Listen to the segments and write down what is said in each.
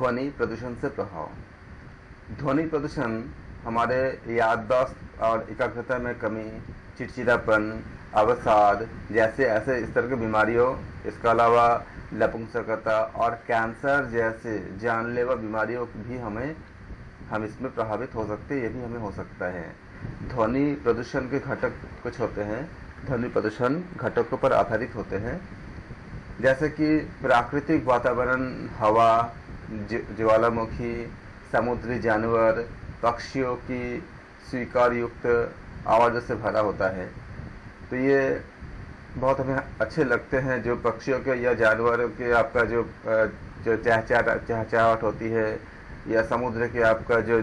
ध्वनि प्रदूषण से प्रभाव। ध्वनि प्रदूषण हमारे याददाश्त और एकाग्रता में कमी, चिड़चिड़ापन, अवसाद जैसे ऐसे इस तरह की बीमारियों, इसके अलावा नपुंसकता और कैंसर जैसे जानलेवा बीमारियों भी हम इसमें प्रभावित हो सकते हैं, ये भी हमें हो सकता है। ध्वनि प्रदूषण के घटक कुछ होते हैं। ध्वनि प्रदूषण घटकों पर आधारित होते हैं, जैसे कि प्राकृतिक वातावरण, हवा, ज्वालामुखी, समुद्री जानवर, पक्षियों की स्वीकार युक्त आवाज़ों से भरा होता है। तो ये बहुत हमें अच्छे लगते हैं, जो पक्षियों के या जानवरों के आपका जो चहचहाहट होती है, या समुद्र के आपका जो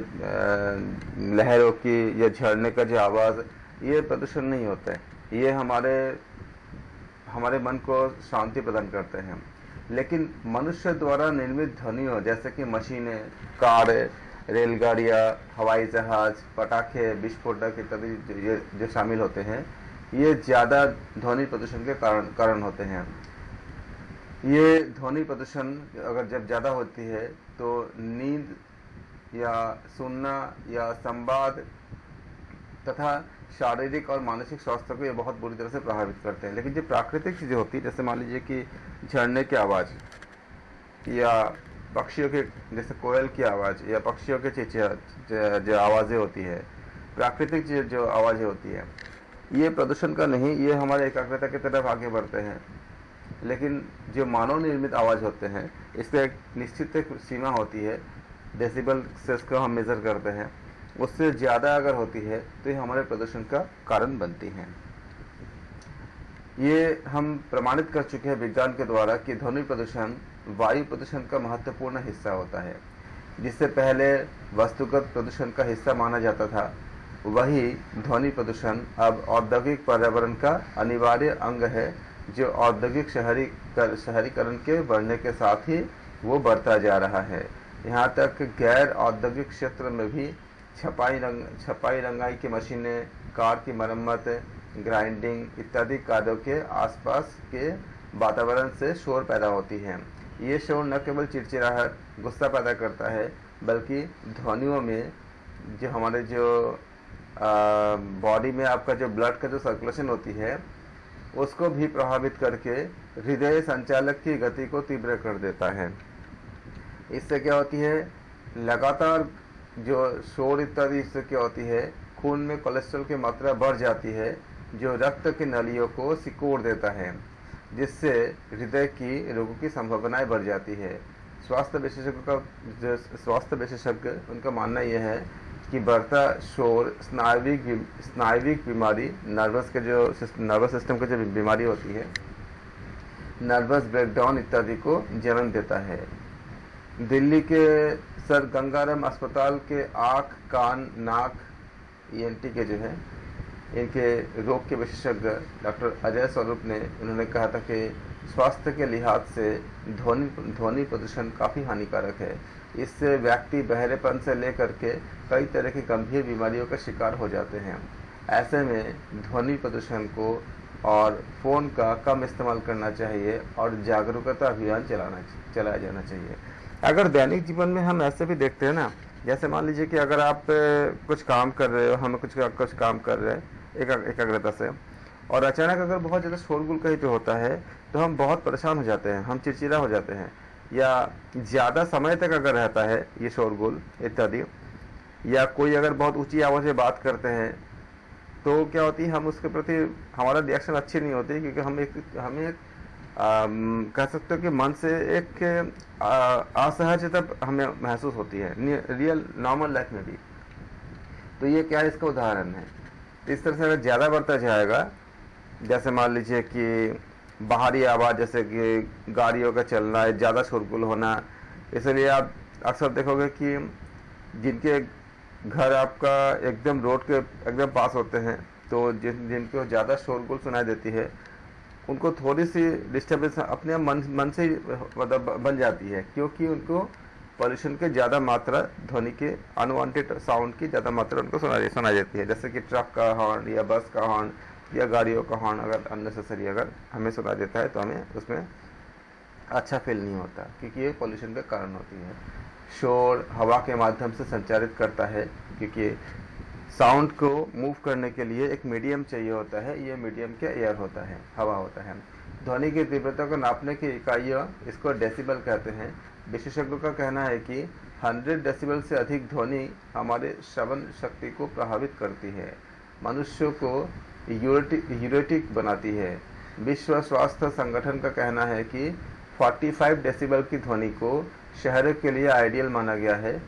लहरों की या झरने का जो आवाज़, ये प्रदूषण नहीं होता है। ये हमारे मन को शांति प्रदान करते हैं। लेकिन मनुष्य द्वारा निर्मित ध्वनियों जैसे कि मशीनें, कार, रेलगाड़ियाँ, हवाई जहाज, पटाखे, विस्फोटक इत्यादि जो शामिल होते हैं, ये ज़्यादा ध्वनि प्रदूषण के कारण होते हैं। ये ध्वनि प्रदूषण अगर जब ज़्यादा होती है तो नींद या सुनना या संवाद तथा शारीरिक और मानसिक स्वास्थ्य को ये बहुत बुरी तरह से प्रभावित करते हैं। लेकिन जो प्राकृतिक चीज़ें होती है, जैसे मान लीजिए कि झरने की आवाज़ या पक्षियों के, जैसे कोयल की आवाज़ या पक्षियों के जो आवाज़ें होती है, प्राकृतिक जो आवाज़ें होती है, ये प्रदूषण का नहीं, ये हमारे एकाग्रता की तरफ आगे बढ़ते हैं। लेकिन जो मानव निर्मित आवाज़ होते हैं, इसका एक निश्चित एक सीमा होती है, डेसिबल से इसको हम मेज़र करते हैं। उससे ज़्यादा अगर होती है तो ये हमारे प्रदूषण का कारण बनती हैं। ये हम प्रमाणित कर चुके हैं विज्ञान के द्वारा कि ध्वनि प्रदूषण वायु प्रदूषण का महत्वपूर्ण हिस्सा होता है। जिससे पहले वस्तुगत प्रदूषण का हिस्सा माना जाता था, वही ध्वनि प्रदूषण अब औद्योगिक पर्यावरण का अनिवार्य अंग है, जो औद्योगिक शहरीकरण के बढ़ने के साथ ही वो बढ़ता जा रहा है। यहाँ तक गैर औद्योगिक क्षेत्र में भी छपाई रंगाई की मशीनें, कार की मरम्मत, ग्राइंडिंग इत्यादि कार्यों के आसपास के वातावरण से शोर पैदा होती है। ये शोर न केवल चिड़चिड़ाहट, गुस्सा पैदा करता है, बल्कि ध्वनियों में जो हमारे बॉडी में आपका जो ब्लड का जो सर्कुलेशन होती है, उसको भी प्रभावित करके हृदय संचालक की गति को तीव्र कर देता है। इससे क्या होती है, लगातार जो शोर इत्यादि इससे क्या होती है, खून में कोलेस्ट्रॉल की मात्रा बढ़ जाती है, जो रक्त की नलियों को सिकोड़ देता है, जिससे हृदय की रोगों की संभावनाएं बढ़ जाती है। स्वास्थ्य विशेषज्ञ उनका मानना यह है कि बढ़ता शोर स्नायुविक बीमारी, नर्वस सिस्टम की जो बीमारी होती है, नर्वस ब्रेकडाउन इत्यादि को जन्म देता है। दिल्ली के सर गंगाराम अस्पताल के आँख, कान, नाक ENT के जो है, इनके रोग के विशेषज्ञ डॉक्टर अजय स्वरूप ने उन्होंने कहा था कि स्वास्थ्य के लिहाज से ध्वनि प्रदूषण काफ़ी हानिकारक है। इससे व्यक्ति बहरेपन से लेकर के कई तरह की गंभीर बीमारियों का शिकार हो जाते हैं। ऐसे में ध्वनि प्रदूषण को और फ़ोन का कम इस्तेमाल करना चाहिए और जागरूकता अभियान चलाया जाना चाहिए। अगर दैनिक जीवन में हम ऐसे भी देखते हैं ना, जैसे मान लीजिए कि अगर आप कुछ काम कर रहे हो, हम कुछ काम कर रहे हैं एकाग्रता से, और अचानक अगर बहुत ज़्यादा शोरगुल कहीं पे होता है तो हम बहुत परेशान हो जाते हैं, हम चिड़चिड़ा हो जाते हैं। या ज़्यादा समय तक अगर रहता है ये शोरगुल इत्यादि, या कोई अगर बहुत ऊंची आवाज़ में बात करते हैं, तो क्या होती है, हम उसके प्रति हमारा रिएक्शन अच्छी नहीं होती, क्योंकि हमें कह सकते हो कि मन से एक असहजता हमें महसूस होती है रियल नॉर्मल लाइफ में भी। तो ये क्या है, इसका उदाहरण है। इस तरह से अगर ज़्यादा बढ़ता जाएगा, जैसे मान लीजिए कि बाहरी आवाज़, जैसे कि गाड़ियों का चलना है, ज़्यादा शोरगुल होना, इसलिए आप अक्सर देखोगे कि जिनके घर आपका एकदम रोड के एकदम पास होते हैं, तो जिनको ज़्यादा शोरगुल सुनाई देती है, उनको थोड़ी सी डिस्टर्बेंस अपने मन से ही मतलब बन जाती है, क्योंकि उनको पॉल्यूशन के ज़्यादा मात्रा, ध्वनि के अनवांटेड साउंड की ज़्यादा मात्रा उनको सुनाई देती है। जैसे कि ट्रक का हॉर्न या बस का हॉर्न या गाड़ियों का हॉर्न अगर अननेसेसरी अगर हमें सुनाई देता है, तो हमें उसमें अच्छा फील नहीं होता, क्योंकि ये पॉल्यूशन का कारण होती है। शोर हवा के माध्यम से संचारित करता है, क्योंकि साउंड को मूव करने के लिए एक मीडियम चाहिए होता है। ये मीडियम क्या एयर होता है, हवा होता है। ध्वनि की तीव्रता को नापने की इकाइयाँ इसको डेसिबल कहते हैं। विशेषज्ञों का कहना है कि 100 डेसिबल से अधिक ध्वनि हमारे श्रवण शक्ति को प्रभावित करती है, मनुष्यों को यूरेटिक बनाती है। विश्व स्वास्थ्य संगठन का कहना है कि 45 डेसिबल की ध्वनि को शहरों के लिए आइडियल माना गया है।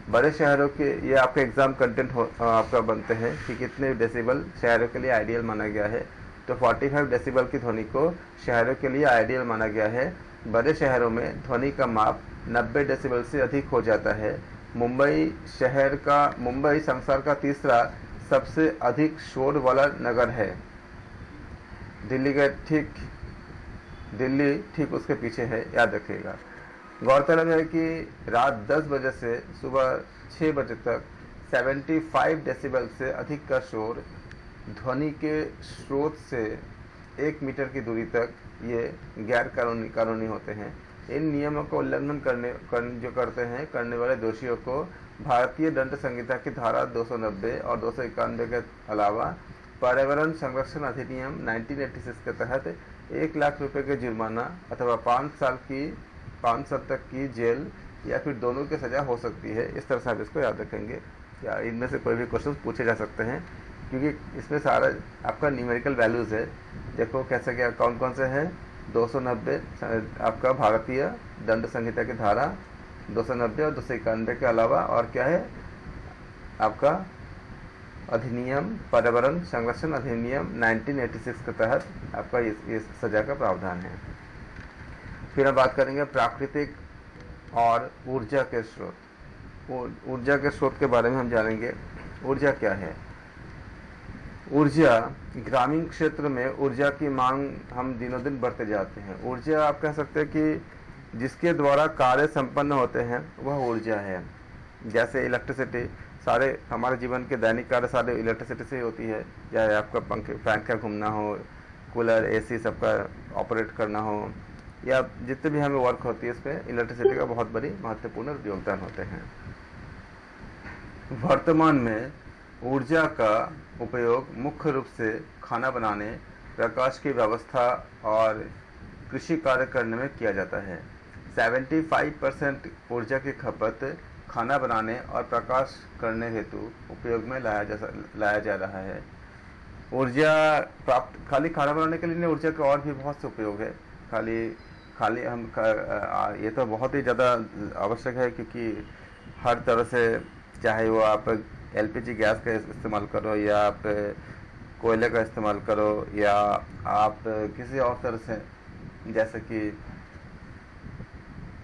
बड़े शहरों के, ये आपका एग्जाम कंटेंट आपका बनते हैं कि कितने डेसिबल शहरों के लिए आइडियल माना गया है। तो 45 डेसिबल की ध्वनि को शहरों के लिए आइडियल माना गया है। बड़े शहरों में ध्वनि का माप 90 डेसिबल से अधिक हो जाता है। मुंबई संसार का तीसरा सबसे अधिक शोर वाला नगर है। दिल्ली ठीक उसके पीछे है, याद रखिएगा। गौरतलब है कि रात 10 बजे से सुबह 6 बजे तक 75 डेसिबल से अधिक का शोर ध्वनि के स्रोत से 1 मीटर की दूरी तक ये गैर कानूनी होते हैं। इन नियमों का उल्लंघन करने वाले दोषियों को भारतीय दंड संहिता की धारा 290 और 291 के अलावा पर्यावरण संरक्षण अधिनियम 1986 के तहत 1 लाख रुपए के जुर्माना अथवा 5 साल तक की जेल या फिर दोनों की सजा हो सकती है। इस तरह से आप इसको याद रखेंगे, या इनमें से कोई भी क्वेश्चन पूछे जा सकते हैं, क्योंकि इसमें सारा आपका न्यूमेरिकल वैल्यूज़ है। देखो कैसे क्या कौन कौन से हैं। 290 आपका भारतीय दंड संहिता की धारा 290 और 291 के अलावा, और क्या है आपका अधिनियम, पर्यावरण संरक्षण अधिनियम 1986 के तहत आपका इस सजा का प्रावधान है। फिर हम बात करेंगे प्राकृतिक और ऊर्जा के स्रोत। ऊर्जा के स्रोत के बारे में हम जानेंगे। ऊर्जा क्या है? ऊर्जा, ग्रामीण क्षेत्र में ऊर्जा की मांग हम दिनों दिन बढ़ते जाते हैं। ऊर्जा आप कह सकते हैं कि जिसके द्वारा कार्य संपन्न होते हैं वह ऊर्जा है। जैसे इलेक्ट्रिसिटी, सारे हमारे जीवन के दैनिक कार्य सारे इलेक्ट्रिसिटी से ही होती है। चाहे आपका फैन का घूमना हो, कूलर, एसी सबका ऑपरेट करना हो, या जितने भी हमें वर्क होती है, इसमें इलेक्ट्रिसिटी का बहुत बड़ी महत्वपूर्ण योगदान होते हैं। वर्तमान में ऊर्जा का उपयोग मुख्य रूप से खाना बनाने, प्रकाश की व्यवस्था और कृषि कार्य करने में किया जाता है। 75% ऊर्जा की खपत खाना बनाने और प्रकाश करने हेतु उपयोग में लाया जा रहा है। ऊर्जा प्राप्त खाली खाना बनाने के लिए नहीं, ऊर्जा के और भी बहुत से उपयोग है। खाली हम ये तो बहुत ही ज़्यादा आवश्यक है, क्योंकि हर तरह से, चाहे वो आप एलपीजी गैस का इस्तेमाल करो, या आप कोयले का इस्तेमाल करो, या आप किसी और तरह से, जैसे कि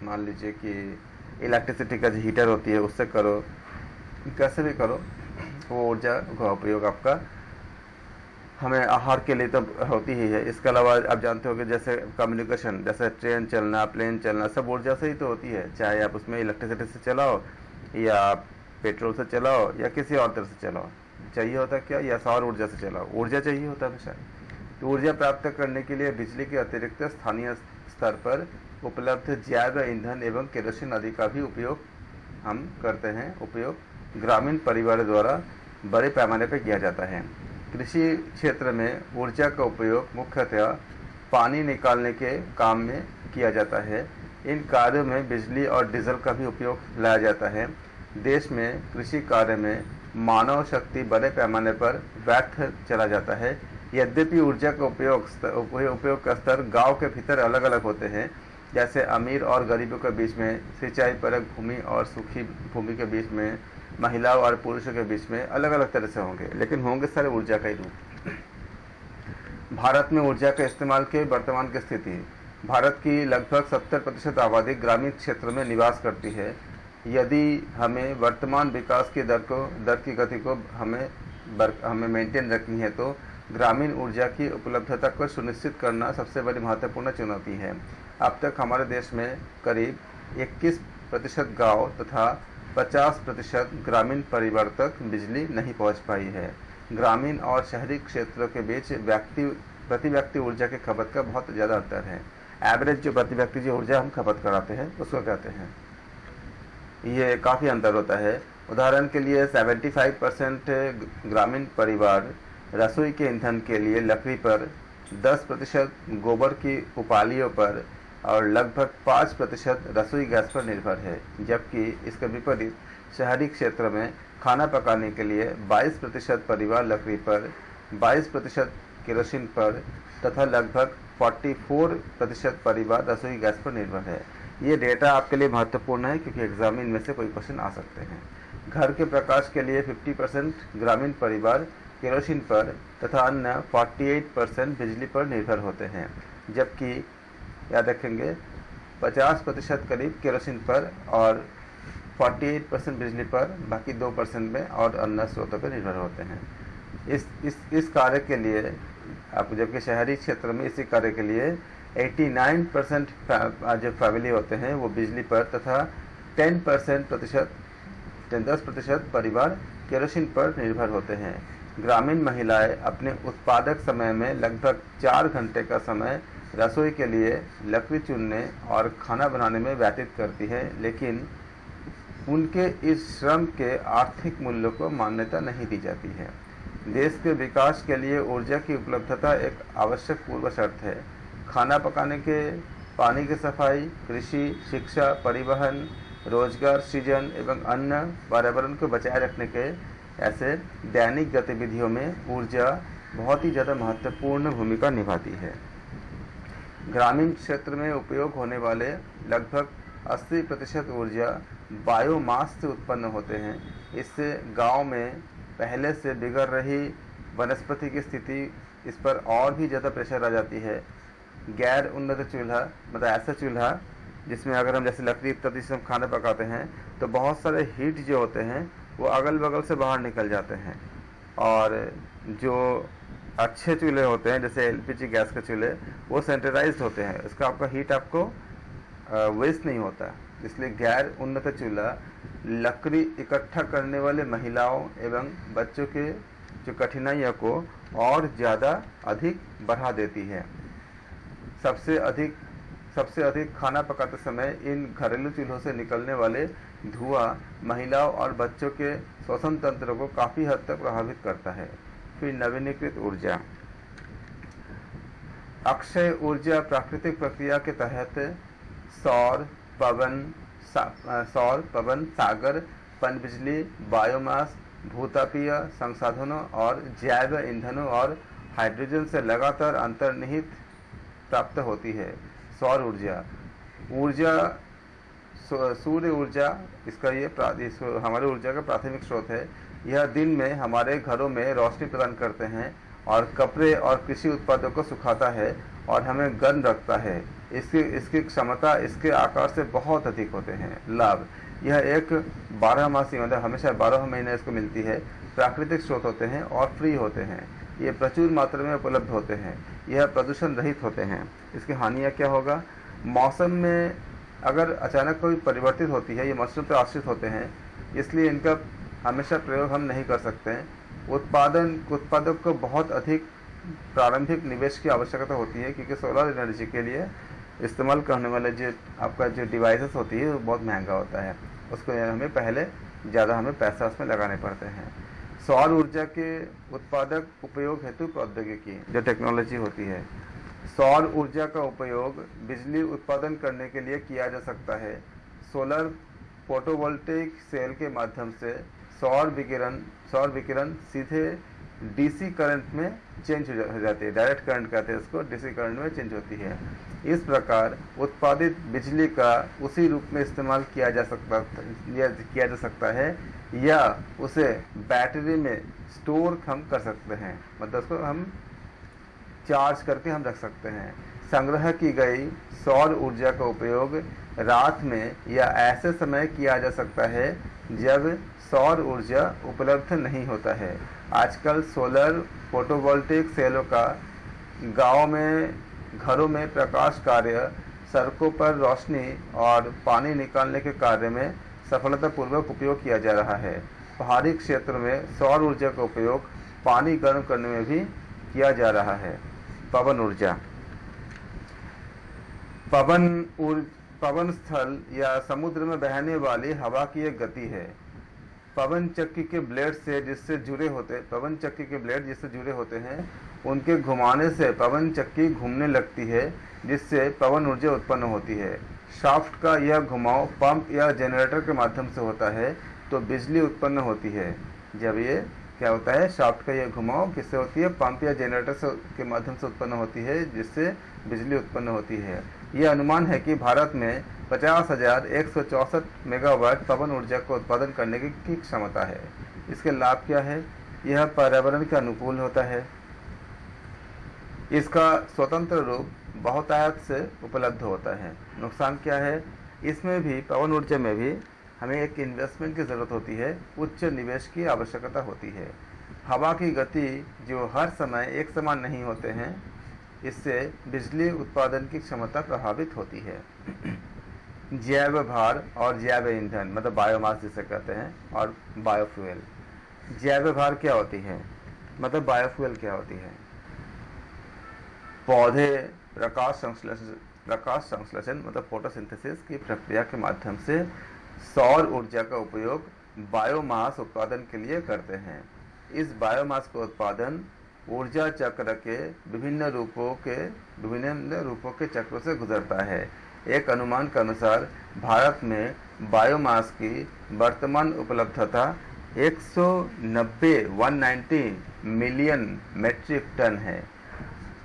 मान लीजिए कि इलेक्ट्रिसिटी का जो हीटर होती है उससे करो, कैसे भी करो, वो ऊर्जा का उपयोग आपका हमें आहार के लिए तो होती ही है। इसके अलावा आप जानते हो कि जैसे कम्युनिकेशन, जैसे ट्रेन चलना, प्लेन चलना, सब ऊर्जा से ही तो होती है। चाहे आप उसमें इलेक्ट्रिसिटी से चलाओ, या पेट्रोल से चलाओ, या किसी और तरह से चलाओ, चाहिए होता क्या, या सौर ऊर्जा से चलाओ, ऊर्जा चाहिए होता है। तो ऊर्जा प्राप्त करने के लिए बिजली के अतिरिक्त स्थानीय स्तर पर उपलब्ध जैव ईंधन एवं केरोसिन आदि का भी उपयोग हम करते हैं। उपयोग ग्रामीण परिवार द्वारा बड़े पैमाने पर किया जाता है। कृषि क्षेत्र में ऊर्जा का उपयोग मुख्यतः पानी निकालने के काम में किया जाता है। इन कार्यों में बिजली और डीजल का भी उपयोग लाया जाता है। देश में कृषि कार्य में मानव शक्ति बड़े पैमाने पर व्यर्थ चला जाता है। यद्यपि ऊर्जा का उपयोग का स्तर गांव के भीतर अलग अलग होते हैं, जैसे अमीर और गरीबों के बीच में, सिंचाई परक भूमि और सूखी भूमि के बीच में, महिलाओं और पुरुषों के बीच में अलग अलग तरह से होंगे, लेकिन होंगे सारे ऊर्जा का ही रूप। भारत में ऊर्जा के इस्तेमाल की वर्तमान की स्थिति। भारत की लगभग 70% आबादी ग्रामीण क्षेत्र में निवास करती है। यदि हमें वर्तमान विकास की दर की गति को हमें मेंटेन रखनी है, तो ग्रामीण ऊर्जा की उपलब्धता को सुनिश्चित करना सबसे बड़ी महत्वपूर्ण चुनौती है। अब तक हमारे देश में करीब 21% गाँव तथा 50% ग्रामीण परिवार तक बिजली नहीं पहुंच पाई है। ग्रामीण और शहरी क्षेत्रों के बीच प्रति व्यक्ति ऊर्जा की खपत का बहुत ज़्यादा अंतर है। एवरेज जो प्रति व्यक्ति जो ऊर्जा हम खपत कराते हैं उसको कहते हैं। ये काफ़ी अंतर होता है। उदाहरण के लिए 75% ग्रामीण परिवार रसोई के ईंधन के लिए लकड़ी पर, 10% गोबर की उपालियों पर और लगभग 5% रसोई गैस पर निर्भर है, जबकि इसका विपरीत शहरी क्षेत्र में खाना पकाने के लिए 22% परिवार लकड़ी पर, 22% केरोसिन पर तथा लगभग 44% परिवार रसोई गैस पर निर्भर है। ये डेटा आपके लिए महत्वपूर्ण है क्योंकि एग्जाम में इनमें से कोई क्वेश्चन आ सकते हैं। घर के प्रकाश के लिए 50% ग्रामीण परिवार केरोसिन पर तथा अन्य 48% बिजली पर निर्भर होते हैं, जबकि याद रखेंगे 50% करीब केरोसिन पर और 48% बिजली पर, बाकी 2% में और अन्य स्रोतों पर निर्भर होते हैं। इस कार्य के लिए आप, जबकि शहरी क्षेत्र में इसी कार्य के लिए 89% जो फैमिली होते हैं वो बिजली पर तथा 10% परिवार केरोसिन पर निर्भर होते हैं। ग्रामीण महिलाएं अपने उत्पादक समय में लगभग 4 घंटे का समय रसोई के लिए लकड़ी चुनने और खाना बनाने में व्यतीत करती हैं, लेकिन उनके इस श्रम के आर्थिक मूल्य को मान्यता नहीं दी जाती है। देश के विकास के लिए ऊर्जा की उपलब्धता एक आवश्यक पूर्व शर्त है। खाना पकाने के, पानी की सफाई, कृषि, शिक्षा, परिवहन, रोजगार सृजन एवं अन्य पर्यावरण को बचाए रखने के ऐसे दैनिक गतिविधियों में ऊर्जा बहुत ही ज़्यादा महत्वपूर्ण भूमिका निभाती है। ग्रामीण क्षेत्र में उपयोग होने वाले लगभग 80% ऊर्जा बायोमास से उत्पन्न होते हैं। इससे गांव में पहले से बिगड़ रही वनस्पति की स्थिति, इस पर और भी ज़्यादा प्रेशर आ जाती है। गैर उन्नत चूल्हा, मतलब ऐसा चूल्हा जिसमें अगर हम जैसे लकड़ी इत्यादि से हम खाना पकाते हैं तो बहुत सारे हीट जो होते हैं वो अगल बगल से बाहर निकल जाते हैं, और जो अच्छे चूल्हे होते हैं जैसे एलपीजी गैस के चूल्हे वो सेंट्रलाइज्ड होते हैं, इसका आपका हीट आपको वेस्ट नहीं होता। इसलिए गैर उन्नत चूल्हा लकड़ी इकट्ठा करने वाले महिलाओं एवं बच्चों के जो कठिनाइयों को और ज़्यादा अधिक बढ़ा देती है। सबसे अधिक खाना पकाते समय इन घरेलू चूल्हों से निकलने वाले धुआं महिलाओं और बच्चों के श्वसन तंत्र को काफ़ी हद तक प्रभावित करता है। फिर नवीनीकृत ऊर्जा। अक्षय ऊर्जा प्राकृतिक प्रक्रिया के तहत सौर, पवन, सागर, पनबिजली, बायोमास, भूतापीय संसाधनों और जैव ईंधनों और हाइड्रोजन से लगातार अंतर्निहित प्राप्त होती है। सौर ऊर्जा, सूर्य ऊर्जा, इसका ये हमारे ऊर्जा का प्राथमिक स्रोत है। यह दिन में हमारे घरों में रोशनी प्रदान करते हैं और कपड़े और कृषि उत्पादों को सुखाता है और हमें गर्म रखता है। इसकी क्षमता इसके आकार से बहुत अधिक होते हैं। लाभ, यह एक 12मासी, मतलब हमेशा 12 महीने इसको मिलती है, प्राकृतिक स्रोत होते हैं और फ्री होते हैं। ये प्रचुर मात्रा में उपलब्ध होते हैं। यह प्रदूषण रहित होते हैं। इसकी हानियाँ क्या होगा? मौसम में अगर अचानक कोई परिवर्तित होती है, ये मौसम पर आश्रित होते हैं, इसलिए इनका हमेशा प्रयोग हम नहीं कर सकते हैं। उत्पादक को बहुत अधिक प्रारंभिक निवेश की आवश्यकता होती है क्योंकि सोलर एनर्जी के लिए इस्तेमाल करने वाले जो आपका जो डिवाइसेस होती है वो बहुत महंगा होता है, उसको हमें पहले ज़्यादा हमें पैसा उसमें लगाने पड़ते हैं। सौर ऊर्जा के उत्पादक उपयोग हेतु प्रौद्योगिकी, जो टेक्नोलॉजी होती है, सौर ऊर्जा का उपयोग बिजली उत्पादन करने के लिए किया जा सकता है। सोलर फोटोवोल्टेइक सेल के माध्यम से सौर विकिरण सीधे डीसी करंट में चेंज हो जाती है। डायरेक्ट करंट कहते हैं इसको, डीसी करंट में चेंज होती है। इस प्रकार उत्पादित बिजली का उसी रूप में इस्तेमाल किया जा सकता है या उसे बैटरी में स्टोर हम कर सकते हैं, मतलब उसको हम चार्ज करके हम रख सकते हैं। संग्रह की गई सौर ऊर्जा का उपयोग रात में या ऐसे समय किया जा सकता है जब सौर ऊर्जा उपलब्ध नहीं होता है। आजकल सोलर फोटोवोल्टेइक सेलों का गाँव में, घरों में प्रकाश कार्य, सड़कों पर रोशनी और पानी निकालने के कार्य में सफलतापूर्वक उपयोग किया जा रहा है। पहाड़ी क्षेत्र में सौर ऊर्जा का उपयोग पानी गर्म करने में भी किया जा रहा है। पवन ऊर्जा। पवन स्थल या समुद्र में बहने वाली हवा की एक गति है। पवन चक्की के ब्लेड जिससे जुड़े होते हैं उनके घुमाने से पवन चक्की घूमने लगती है, जिससे पवन ऊर्जा उत्पन्न होती है। शाफ्ट का यह घुमाव पंप या जनरेटर के माध्यम से होता है तो बिजली उत्पन्न होती है। जब ये क्या होता है, शाफ्ट का यह घुमाव किससे होती है, पंप या जनरेटर के माध्यम से उत्पन्न होती है, जिससे बिजली उत्पन्न होती है। यह अनुमान है कि भारत में 50,164 मेगावाट पवन ऊर्जा को उत्पादन करने की क्षमता है। इसके लाभ क्या है, यह पर्यावरण के अनुकूल होता है, इसका स्वतंत्र रूप बहुतायत से उपलब्ध होता है। नुकसान क्या है, इसमें भी पवन ऊर्जा में भी हमें एक इन्वेस्टमेंट की ज़रूरत होती है, उच्च निवेश की आवश्यकता होती है। हवा की गति जो हर समय एक समान नहीं होते हैं, इससे बिजली उत्पादन की क्षमता प्रभावित होती है। जैव भार और जैव ईंधन मतलब बायोमास जिसे कहते हैं, और बायोफ्यूल। जैव भार क्या होती है, मतलब बायोफ्यूल क्या होती है। पौधे प्रकाश संश्लेषण मतलब फोटोसिंथेसिस की प्रक्रिया के माध्यम से सौर ऊर्जा का उपयोग बायोमास उत्पादन के लिए करते हैं। इस बायोमास का उत्पादन ऊर्जा चक्र के विभिन्न रूपों के चक्रों से गुजरता है। एक अनुमान के अनुसार भारत में बायोमास की वर्तमान उपलब्धता 190 मिलियन मेट्रिक टन है।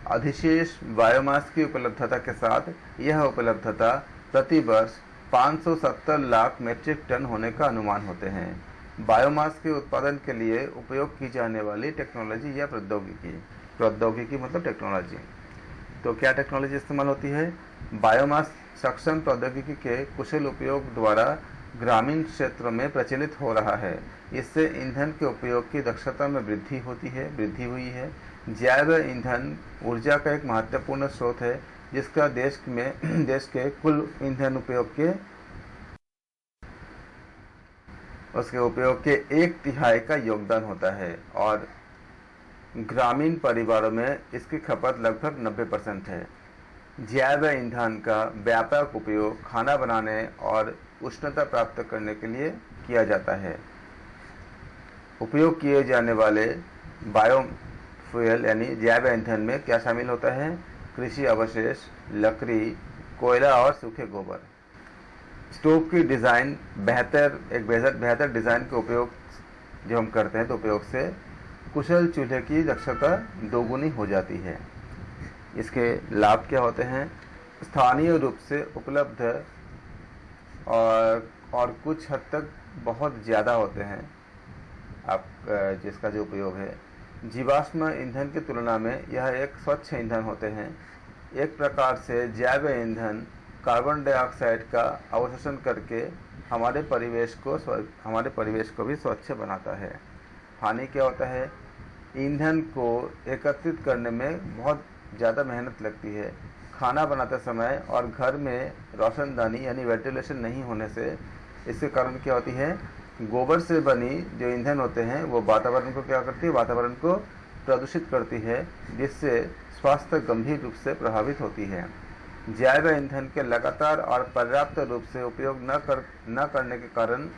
अधिशेष बायोमास की उपलब्धता के साथ यह उपलब्धता प्रति वर्ष 570 लाख मेट्रिक टन होने का अनुमान होते हैं। बायोमास के उत्पादन के लिए उपयोग की जाने वाली टेक्नोलॉजी या प्रौद्योगिकी मतलब टेक्नोलॉजी। तो क्या टेक्नोलॉजी इस्तेमाल होती है, बायोमास सक्षम प्रौद्योगिकी के कुशल उपयोग द्वारा ग्रामीण क्षेत्रों में प्रचलित हो रहा है। इससे ईंधन के उपयोग की दक्षता में वृद्धि हुई है। जैव ईंधन ऊर्जा का एक महत्वपूर्ण स्रोत है, जिसका देश के कुल ईंधन उपयोग के 1/3 का योगदान होता है, और ग्रामीण परिवारों में इसकी खपत लगभग 90% है। जैव ईंधन का व्यापक उपयोग खाना बनाने और उष्णता प्राप्त करने के लिए किया जाता है। उपयोग किए जाने वाले बायोफ्यूल यानी जैव ईंधन में क्या शामिल होता है, कृषि अवशेष, लकड़ी, कोयला और सूखे गोबर। स्टोव की डिज़ाइन बेहतर डिज़ाइन के उपयोग जो हम करते हैं तो उपयोग से कुशल चूल्हे की दक्षता दोगुनी हो जाती है। इसके लाभ क्या होते हैं, स्थानीय रूप से उपलब्ध और कुछ हद तक बहुत ज़्यादा होते हैं जिसका जो उपयोग है। जीवाश्म ईंधन की तुलना में यह एक स्वच्छ ईंधन होते हैं। एक प्रकार से जैव ईंधन कार्बन डाइऑक्साइड का अवशोषण करके हमारे परिवेश को भी स्वच्छ बनाता है। हानि क्या होता है, ईंधन को एकत्रित करने में बहुत ज़्यादा मेहनत लगती है। खाना बनाते समय और घर में रोशनदानी यानी वेंटिलेशन नहीं होने से इसके कारण क्या होती है, गोबर से बनी जो ईंधन होते हैं वो वातावरण को क्या करती है, वातावरण को प्रदूषित करती है, जिससे स्वास्थ्य गंभीर रूप से प्रभावित होती है। जैव ईंधन के लगातार और पर्याप्त रूप से उपयोग न करने के कारण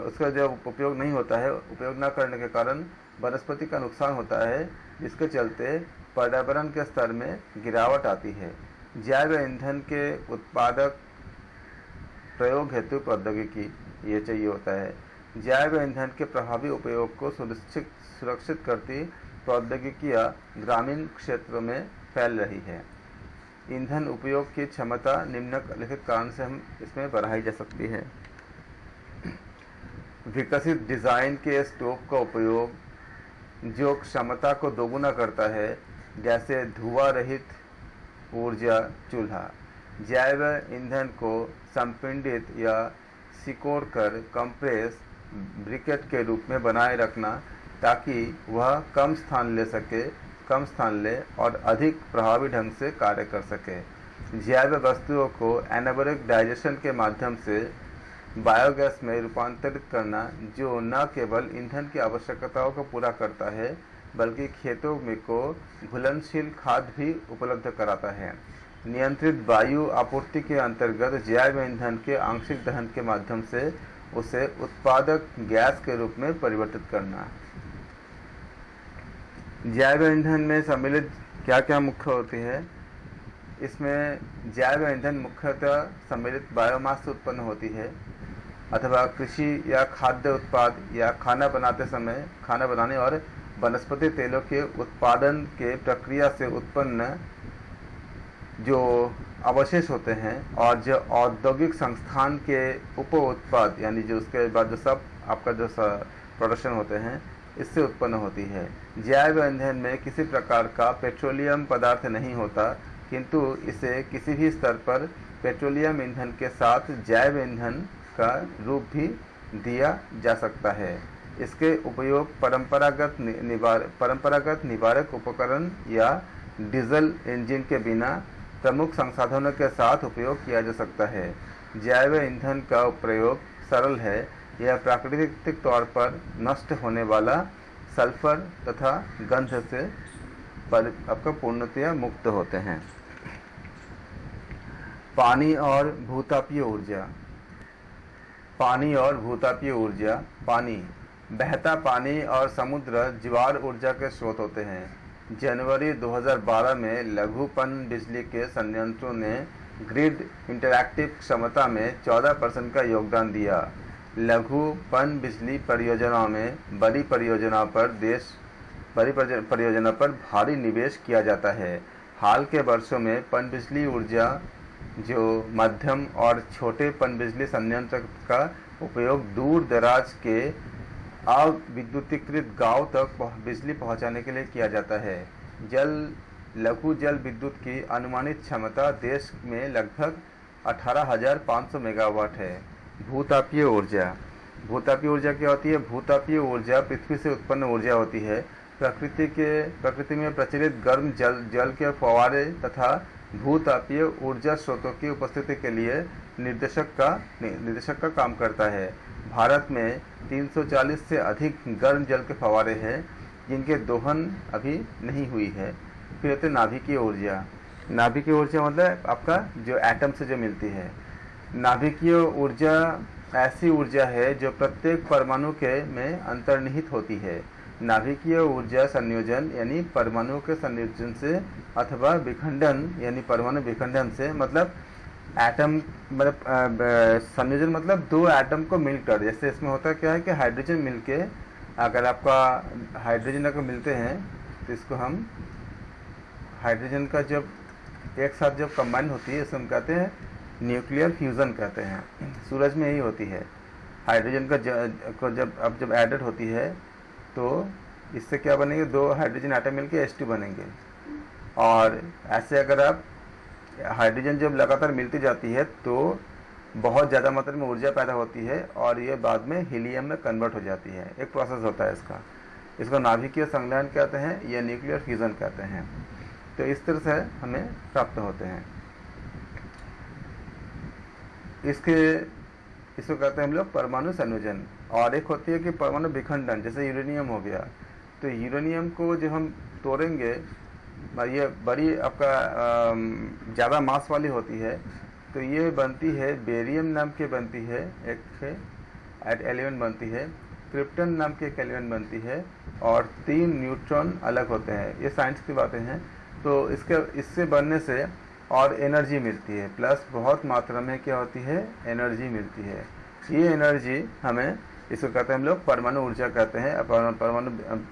उसका जो उपयोग नहीं होता है, उपयोग न करने के कारण वनस्पति का नुकसान होता है, जिसके चलते पर्यावरण के स्तर में गिरावट आती है। जैव ईंधन के उत्पादक प्रयोग हेतु प्रौद्योगिकी ये चाहिए होता है। जैव ईंधन के प्रभावी उपयोग को सुरक्षित करती प्रौद्योगिकियाँ ग्रामीण क्षेत्रों में फैल रही है। ईंधन उपयोग की क्षमता निम्नलिखित कारण से हम इसमें बढ़ाई जा सकती है। विकसित डिज़ाइन के स्टोव का उपयोग जो क्षमता को दोगुना करता है, जैसे धुआं रहित ऊर्जा चूल्हा। जैव ईंधन को संपीड़ित या सिकोड़ कर कंप्रेस ब्रिकेट के रूप में बनाए रखना, ताकि वह कम स्थान ले और अधिक प्रभावी ढंग से कार्य कर सके। जैव वस्तुओं को एनाबॉलिक डाइजेशन के माध्यम से बायोगैस में रूपांतरित करना, जो न केवल ईंधन की आवश्यकताओं को पूरा करता है, बल्कि खेतों में को घुलनशील खाद भी उपलब्ध कराता है। नियंत्रित वायु आपूर्ति के अंतर्गत जैव ईंधन के आंशिक दहन के माध्यम से उसे उत्पादक गैस के रूप में परिवर्तित करना। जैव ईंधन में सम्मिलित क्या क्या मुख्य होती है? इसमें जैव ईंधन मुख्यतः सम्मिलित बायोमास से उत्पन्न होती है अथवा कृषि या खाद्य उत्पाद या खाना बनाने और वनस्पति तेलों के उत्पादन के प्रक्रिया से उत्पन्न जो अवशेष होते हैं और जो औद्योगिक संस्थान के उप उत्पाद यानी जो उसके बाद जो सब आपका जो प्रोडक्शन होते हैं इससे उत्पन्न होती है। जैव ईंधन में किसी प्रकार का पेट्रोलियम पदार्थ नहीं होता, किंतु इसे किसी भी स्तर पर पेट्रोलियम ईंधन के साथ जैव ईंधन का रूप भी दिया जा सकता है। इसके उपयोग परंपरागत निवारक उपकरण या डीजल इंजन के बिना प्रमुख संसाधनों के साथ उपयोग किया जा सकता है। जैव ईंधन का प्रयोग सरल है। यह प्राकृतिक तौर पर नष्ट होने वाला सल्फर तथा गंध से आपका पूर्णतया मुक्त होते हैं। पानी और भूतापीय ऊर्जा। पानी, बहता पानी और समुद्र जीवार ऊर्जा के स्रोत होते हैं। जनवरी 2012 में लघु पनबिजली के संयंत्रों ने ग्रिड इंटरैक्टिव क्षमता में 14% का योगदान दिया। लघु पनबिजली परियोजनाओं में बड़ी परियोजना पर भारी निवेश किया जाता है। हाल के वर्षों में पनबिजली ऊर्जा जो मध्यम और छोटे पनबिजली संयंत्र का उपयोग दूर दराज के अविद्युतीकृत गांव तक बिजली पहुंचाने के लिए किया जाता है। लघु जल विद्युत की अनुमानित क्षमता देश में लगभग 18,500 मेगावाट है। भूतापीय ऊर्जा क्या होती है? भूतापीय ऊर्जा पृथ्वी से उत्पन्न ऊर्जा होती है। प्रकृति में प्रचलित गर्म जल के फव्वारे तथा भूतापीय ऊर्जा स्रोतों की उपस्थिति के लिए निर्देशक का काम करता है। भारत में 340 से अधिक गर्म जल के फव्वारे हैं जिनके दोहन अभी नहीं हुई है। फिर होते नाभिकीय ऊर्जा मतलब आपका जो एटम से जो मिलती है। नाभिकीय ऊर्जा ऐसी ऊर्जा है जो प्रत्येक परमाणु में अंतर्निहित होती है। नाभिकीय ऊर्जा संयोजन यानी परमाणुओं के संयोजन से अथवा विखंडन यानी परमाणु विखंडन से, मतलब एटम संयोजन मतलब दो एटम को मिलकर, जैसे इसमें होता क्या है कि हाइड्रोजन मिलके, अगर आपका हाइड्रोजन अगर मिलते हैं तो इसको हम हाइड्रोजन का जब एक साथ जब कंबाइन होती है इसको हम कहते हैं न्यूक्लियर फ्यूज़न कहते हैं। सूरज में यही होती है। हाइड्रोजन का जब एडेड होती है तो इससे क्या बनेंगे? दो हाइड्रोजन एटम मिलके H2 बनेंगे। और ऐसे अगर आप हाइड्रोजन जब लगातार मिलती जाती है तो बहुत ज़्यादा मात्रा में ऊर्जा पैदा होती है और ये बाद में हीलियम में कन्वर्ट हो जाती है। एक प्रोसेस होता है इसको नाभिकीय संलयन कहते हैं या न्यूक्लियर फ्यूज़न कहते हैं। तो इस तरह से हमें प्राप्त होते हैं। इसको कहते हैं हम लोग परमाणु संयोजन। और एक होती है कि परमाणु विखंडन, जैसे यूरेनियम हो गया। तो यूरेनियम को जब हम तोड़ेंगे, ये बड़ी आपका ज़्यादा मास वाली होती है, तो ये बनती है बेरियम नाम की बनती है, एक एलिमेंट बनती है, क्रिप्टन नाम की एक एलिमेंट बनती है और 3 न्यूट्रॉन अलग होते हैं। ये साइंस की बातें हैं। तो इससे बनने से और एनर्जी मिलती है, प्लस बहुत मात्रा में क्या होती है? एनर्जी मिलती है। ये एनर्जी हमें, इसको कहते हैं हम लोग परमाणु ऊर्जा कहते हैं।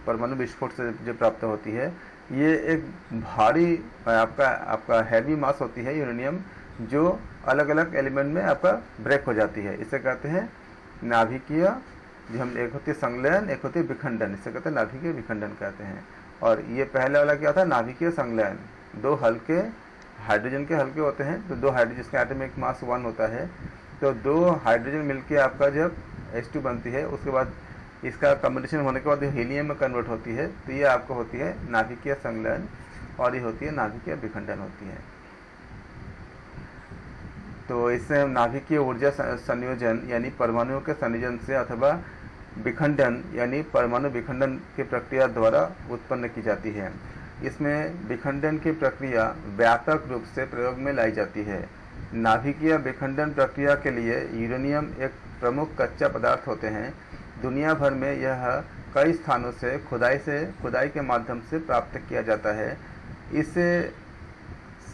परमाणु विस्फोट से जो प्राप्त होती है, ये एक भारी आपका हैवी मास होती है यूरेनियम, जो अलग अलग एलिमेंट में आपका ब्रेक हो जाती है। इसे कहते हैं नाभिकीय, जो हम एक होती है संलयन, एक होती है विखंडन। इसे कहते हैं नाभिकीय विखंडन कहते हैं। और ये पहले वाला क्या था? नाभिकीय संलयन। दो हल्के हाइड्रोजन के हल्के होते हैं, तो दो हाइड्रोजन, जिसका एटॉमिक मास 1 होता है, तो दो हाइड्रोजन मिलके आपका जब H2 बनती है, उसके बाद इसका कम्बिनेशन होने के बाद हीलियम में कन्वर्ट होती है। तो ये आपको होती है नाभिकीय संलयन और ये होती है नाभिकीय विखंडन होती है। तो इससे नाभिकीय ऊर्जा संयोजन यानी परमाणुओं के संयोजन से अथवा विखंडन यानी परमाणु विखंडन की प्रक्रिया द्वारा उत्पन्न की जाती है। इसमें विखंडन की प्रक्रिया व्यापक रूप से प्रयोग में लाई जाती है। नाभिकीय विखंडन प्रक्रिया के लिए यूरेनियम एक प्रमुख कच्चा पदार्थ होते हैं। दुनिया भर में यह कई स्थानों से खुदाई के माध्यम से प्राप्त किया जाता है। इसे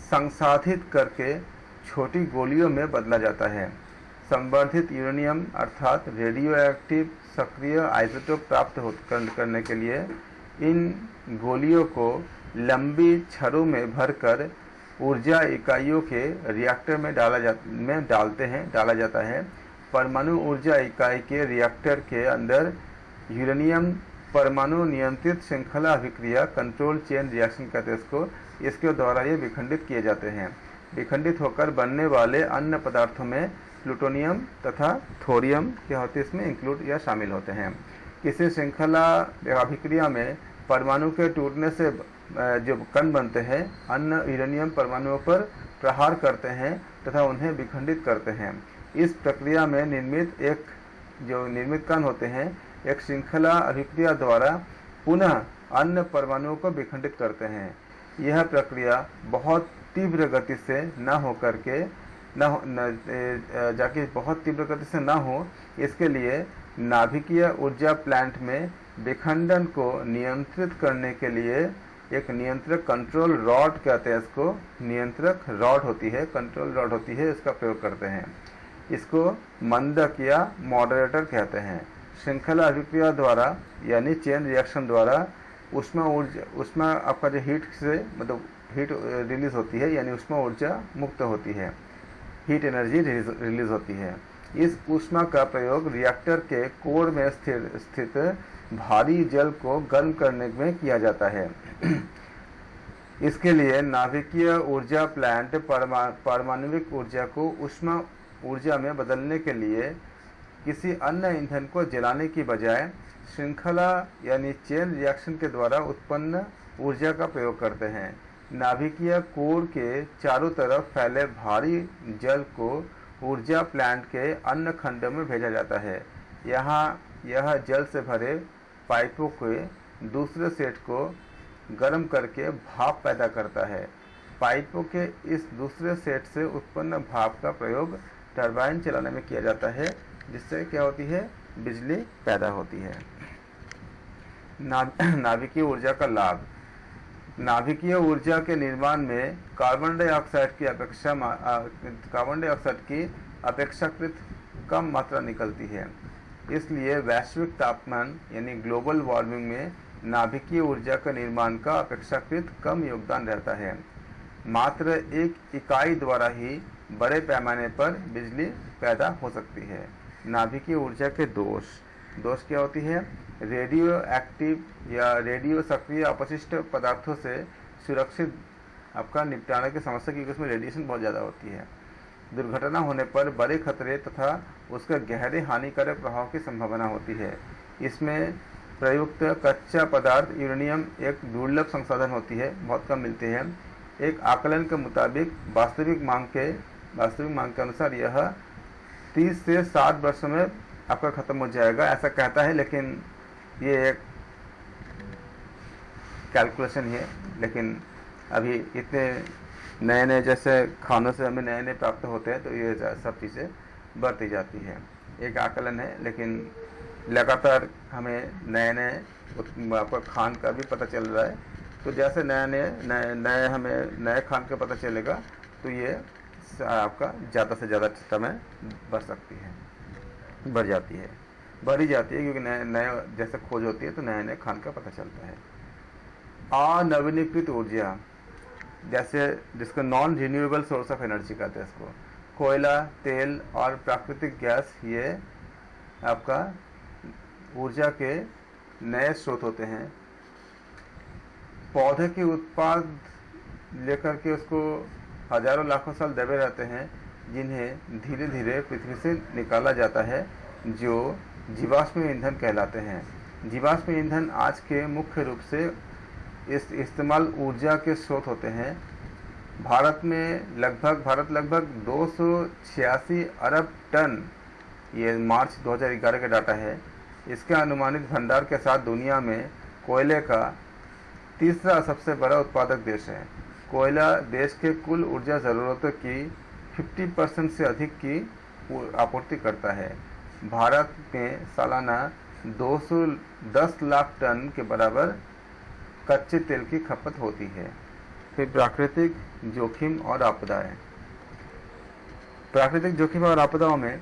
संसाधित करके छोटी गोलियों में बदला जाता है। संवर्धित यूरेनियम अर्थात रेडियो एक्टिव सक्रिय आइसोटोप प्राप्त करने के लिए इन गोलियों को लंबी छड़ों में भरकर ऊर्जा इकाइयों के रिएक्टर में डाला जाता है। परमाणु ऊर्जा इकाई के रिएक्टर के अंदर यूरेनियम परमाणु नियंत्रित श्रृंखला अभिक्रिया कंट्रोल चेन रिएक्शन कहते हैं इसको, इसके द्वारा ये विखंडित किए जाते हैं। विखंडित होकर बनने वाले अन्य पदार्थों में प्लूटोनियम तथा थोरियम क्या होते हैं इसमें इंक्लूड या शामिल होते हैं। किसी श्रृंखला अभिक्रिया में परमाणु के टूटने से जो कण बनते हैं अन्य यूरेनियम परमाणुओं पर प्रहार करते हैं तथा उन्हें विखंडित करते हैं। इस प्रक्रिया में निर्मित कण होते हैं एक श्रृंखला अभिक्रिया द्वारा पुनः अन्य परमाणुओं को विखंडित करते हैं। यह प्रक्रिया बहुत तीव्र गति से बहुत तीव्र गति से न हो, इसके लिए नाभिकीय ऊर्जा प्लांट में विखंडन को नियंत्रित करने के लिए एक नियंत्रक कंट्रोल रॉड कहते हैं इसको, नियंत्रक रॉड होती है, कंट्रोल रॉड होती है, इसका प्रयोग करते हैं। इसको मंदक या मॉडरेटर कहते हैं। श्रृंखला अभिक्रिया द्वारा यानी चेन रिएक्शन द्वारा उसमें आपका जो हीट से मतलब हीट रिलीज होती है यानी उसमें ऊर्जा मुक्त होती है, हीट एनर्जी रिलीज होती है। इस ऊष्मा का प्रयोग रिएक्टर के कोर में स्थित भारी जल को गर्म करने में किया जाता है। इसके लिए नाभिकीय ऊर्जा प्लांट पारमाणविक ऊर्जा को ऊष्मा ऊर्जा में बदलने के लिए किसी अन्य ईंधन को जलाने की बजाय श्रृंखला यानी चेन रिएक्शन के द्वारा उत्पन्न ऊर्जा का प्रयोग करते हैं। नाभिकीय कोर के चारों तरफ फैले भारी जल को ऊर्जा प्लांट के अन्य खंडों में भेजा जाता है। यहाँ यह जल से भरे पाइपों के दूसरे सेट को गर्म करके भाप पैदा करता है। पाइपों के इस दूसरे सेट से उत्पन्न भाप का प्रयोग टरबाइन चलाने में किया जाता है, जिससे क्या होती है, बिजली पैदा होती है। नाभिकीय ऊर्जा का लाभ। नाभिकीय ऊर्जा के निर्माण में कार्बन डाइऑक्साइड की अपेक्षाकृत कम मात्रा निकलती है। इसलिए वैश्विक तापमान यानी ग्लोबल वार्मिंग में नाभिकीय ऊर्जा के निर्माण का अपेक्षाकृत कम योगदान रहता है। मात्र एक इकाई द्वारा ही बड़े पैमाने पर बिजली पैदा हो सकती है। नाभिकीय ऊर्जा के दोष क्या होती है? रेडियो एक्टिव या रेडियो सक्रिय अपशिष्ट पदार्थों से सुरक्षित आपका निपटाने की समस्या, क्योंकि उसमें रेडिएशन बहुत ज़्यादा होती है। दुर्घटना होने पर बड़े खतरे तथा उसके गहरे हानिकारक प्रभाव की संभावना होती है। इसमें प्रयुक्त कच्चा पदार्थ यूरेनियम एक दुर्लभ संसाधन होती है, बहुत कम मिलती है। एक आकलन के मुताबिक वास्तविक मांग के अनुसार यह 30 से 60 वर्षों में आपका ख़त्म हो जाएगा, ऐसा कहता है, लेकिन ये एक कैलकुलेशन है। लेकिन अभी इतने नए जैसे खानों से हमें नए प्राप्त होते हैं, तो ये सब चीज़ें बढ़ती जाती है। एक आकलन है, लेकिन लगातार हमें नए आपका खान का भी पता चल रहा है। तो जैसे नए हमें नए खान का पता चलेगा, तो ये आपका ज़्यादा से ज़्यादा समय बढ़ जाती है, क्योंकि नए जैसे खोज होती है तो नए खान का पता चलता है। अनवीनीकृत ऊर्जा, जैसे जिसको non renewable source of energy कहते हैं इसको, कोयला, तेल और प्राकृतिक गैस, ये आपका ऊर्जा के नए स्रोत होते हैं। पौधे के उत्पाद लेकर के उसको हजारों लाखों साल दबे रहते हैं, जिन्हें धीरे धीरे पृथ्वी से निकाला जाता है, जो जीवाश्म ईंधन कहलाते हैं। जीवाश्म ईंधन आज के मुख्य रूप से इस्तेमाल ऊर्जा के स्रोत होते हैं। भारत लगभग 286 अरब टन, ये मार्च 2011 का डाटा है। इसके अनुमानित भंडार के साथ दुनिया में कोयले का तीसरा सबसे बड़ा उत्पादक देश है। कोयला देश के कुल ऊर्जा ज़रूरतों की 50% से अधिक की आपूर्ति करता है। भारत में सालाना 210 लाख टन के बराबर कच्चे तेल की खपत होती है। फिर प्राकृतिक जोखिम और आपदाएं। प्राकृतिक जोखिम और आपदाओं में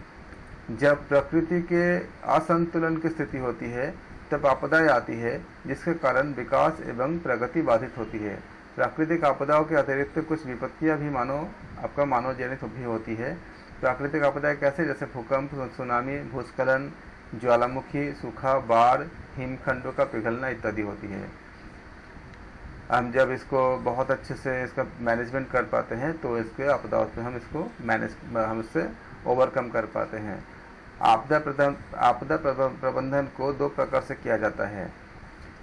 जब प्रकृति के असंतुलन की स्थिति होती है तब आपदाएं आती है, जिसके कारण विकास एवं प्रगति बाधित होती है। प्राकृतिक आपदाओं के अतिरिक्त कुछ विपत्तियां भी मानव जनित भी होती है। प्राकृतिक आपदाएं कैसे? जैसे भूकंप, सुनामी, भूस्खलन, ज्वालामुखी, सूखा, बाढ़, हिमखंडों का पिघलना इत्यादि होती है। हम जब इसको बहुत अच्छे से इसका मैनेजमेंट कर पाते हैं तो इसके आपदाओं से हम इससे ओवरकम कर पाते हैं। आपदा प्रबंधन को दो प्रकार से किया जाता है,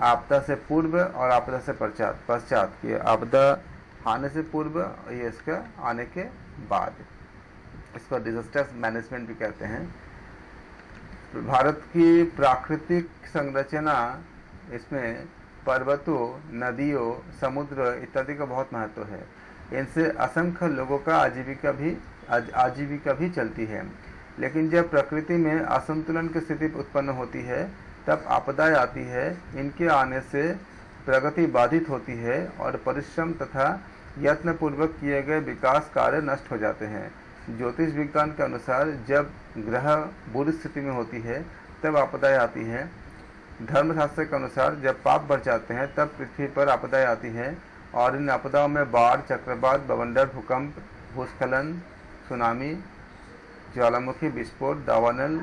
आपदा से पूर्व और आपदा से पश्चात की। आपदा आने से पूर्व, ये इसका आने के बाद, इसको डिजास्टर मैनेजमेंट भी कहते हैं। भारत की प्राकृतिक संरचना, इसमें पर्वतों, नदियों, समुद्र इत्यादि का बहुत महत्व है। इनसे असंख्य लोगों का आजीविका भी चलती है। लेकिन जब प्रकृति में असंतुलन की स्थिति उत्पन्न होती है तब आपदाएं आती है। इनके आने से प्रगति बाधित होती है और परिश्रम तथा यत्नपूर्वक किए गए विकास कार्य नष्ट हो जाते हैं। ज्योतिष विज्ञान के अनुसार जब ग्रह बुरी स्थिति में होती है तब आपदाएं आती हैं। धर्मशास्त्र के अनुसार जब पाप बढ़ जाते हैं तब पृथ्वी पर आपदाएं आती हैं, और इन आपदाओं में बाढ़, चक्रवात, बवंडर, भूकंप, भूस्खलन, सुनामी, ज्वालामुखी विस्फोट, दावानल,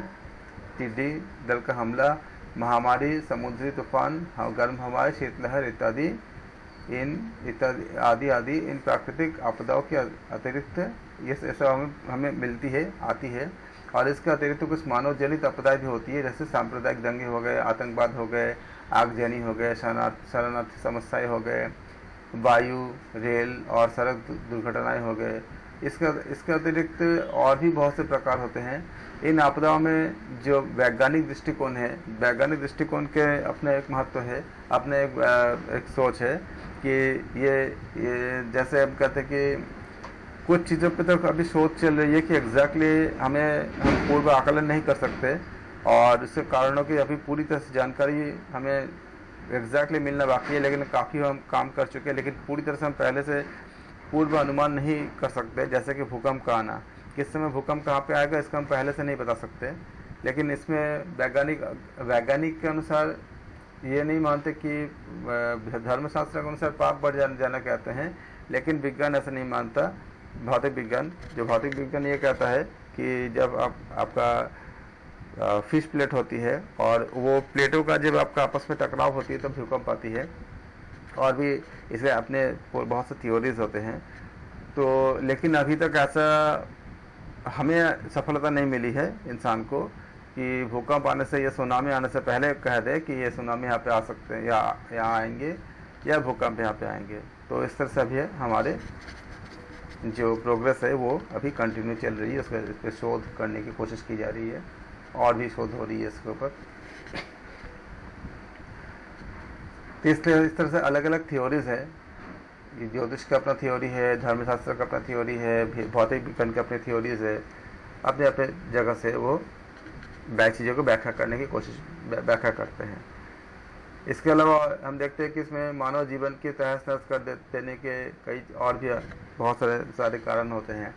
टिड्डी दल का हमला, महामारी, समुद्री तूफान, गर्म हवाएं, शीतलहर इत्यादि इन प्राकृतिक आपदाओं के अतिरिक्त ये सब हमें आती है। और इसके अतिरिक्त कुछ मानव जनित आपदाएं भी होती है, जैसे सांप्रदायिक दंगे हो गए, आतंकवाद हो गए, आगजनी हो गए, शरणार्थी समस्याएं हो गए, वायु, रेल और सड़क दुर्घटनाएं हो गए। इसके अतिरिक्त और भी बहुत से प्रकार होते हैं। इन आपदाओं में जो वैज्ञानिक दृष्टिकोण है, वैज्ञानिक दृष्टिकोण के अपने एक महत्व है, अपने एक सोच है कि ये जैसे हम कहते हैं कि कुछ चीज़ों पे तो अभी शोध चल रही है कि एग्जैक्टली हम पूर्व आकलन नहीं कर सकते, और इसके कारणों की अभी पूरी तरह से जानकारी हमें एग्जैक्टली मिलना बाकी है। लेकिन काफ़ी हम काम कर चुके हैं, लेकिन पूरी तरह से हम पहले से पूर्व अनुमान नहीं कर सकते। जैसे कि भूकंप का आना, किस समय भूकंप कहाँ पे आएगा इसका हम पहले से नहीं बता सकते। लेकिन इसमें वैज्ञानिक के अनुसार ये नहीं मानते कि धर्मशास्त्र के अनुसार पाप बढ़ जाना कहते हैं, लेकिन विज्ञान ऐसा नहीं मानता। भौतिक विज्ञान ये कहता है कि जब आपका फिश प्लेट होती है और वो प्लेटों का जब आपका आपस में टकराव होती है तब भूकंप आती है। और भी इसमें अपने बहुत से थियोरीज होते हैं। तो लेकिन अभी तक ऐसा हमें सफलता नहीं मिली है इंसान को कि भूकंप आने से या सुनामी आने से पहले कह दे कि ये सुनामी यहाँ पे आ सकते हैं या यहाँ आएंगे या भूकंप यहाँ पे आएंगे। तो इस तरह से अभी हमारे जो प्रोग्रेस है वो अभी कंटिन्यू चल रही है, इस पर शोध करने की कोशिश की जा रही है और भी शोध हो रही है इसके ऊपर। इस तरह से अलग अलग थ्योरीज है। ज्योतिष का अपना थ्योरी है, धर्मशास्त्र का अपना थ्योरी है, भौतिक विज्ञान की अपनी थ्योरीज है। अपने अपने जगह से वो चीज़ों को व्याख्या करने की व्याख्या करते हैं। इसके अलावा हम देखते हैं कि इसमें मानव जीवन की तहस नहस कर देने के कई और भी बहुत सारे कारण होते हैं।